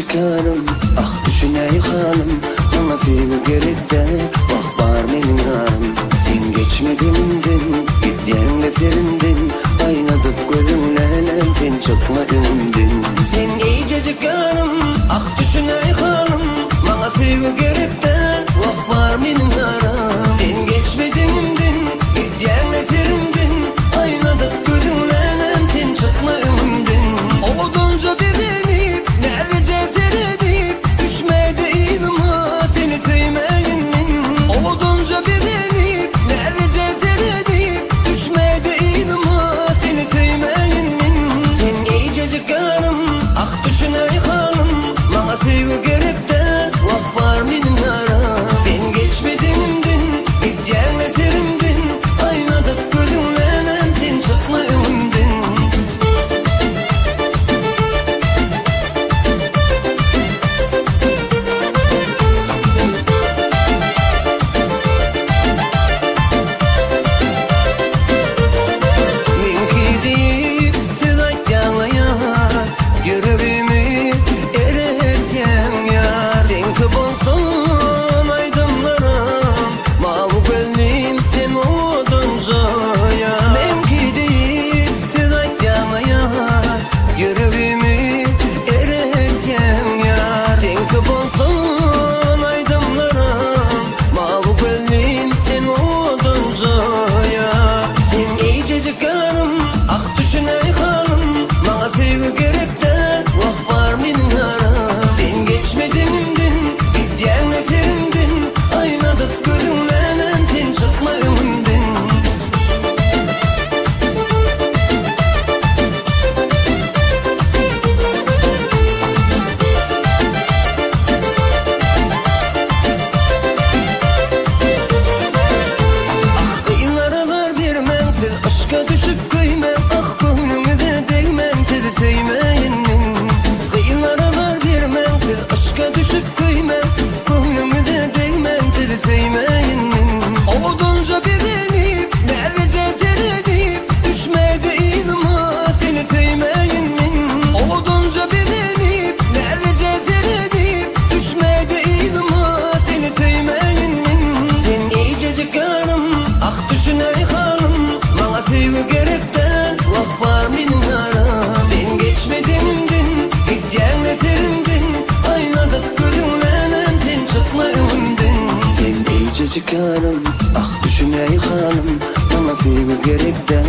çıkarım. Ah düşüney hanım, bana sevgi gerek de vah var benim yarım. Sen geçmedindin, gittiğinde serindin, aynadıp gözümle lentin çıkma önümdin. Sen iyice çıkarım, ah düşüney hanım, bana sevgi gerek de vah var benim yarım. Sen geçmedindin, gittiğinde serindin, aynadıp gözümle lentin çıkma önümdin. Oğudunca bilinip, nerece teredip, düşmedi ilma seni sevmeyenin. Oğudunca bilinip, nerece teredip, düşmedi ilma seni sevmeyenin. Sen iyice çıkarım, ah düşüney hanım, bana sevgi gerek de vah var benim yaram. Sen geçmedindin, gittiğinde serindin, aynadıp gözümle lentin çıkma önümdin. Aşka düşüp kıymem, ah gönlümü de değmem dedi sevmeyenin. Kıyılara vermem kız, aşka düşüp kıymem, gönlümü de değmem dedi sevmeyenin. Oğudunca bilinip, nerece teredip, düşmedi ilma seni sevmeyenin. Oğudunca bilinip, nerece teredip, düşmedi ilma seni sevmeyenin. Sen iyice çıkarım, ah düşüney hanım, bana sevgi gerek de vah var benim yaram. Sen geçmedindin, gittiğinde serindin, aynadıp gözümle lentin çıkma önümdin. Sen iyice çıkarım, ah düşüney hanım, bana sevgi gerek de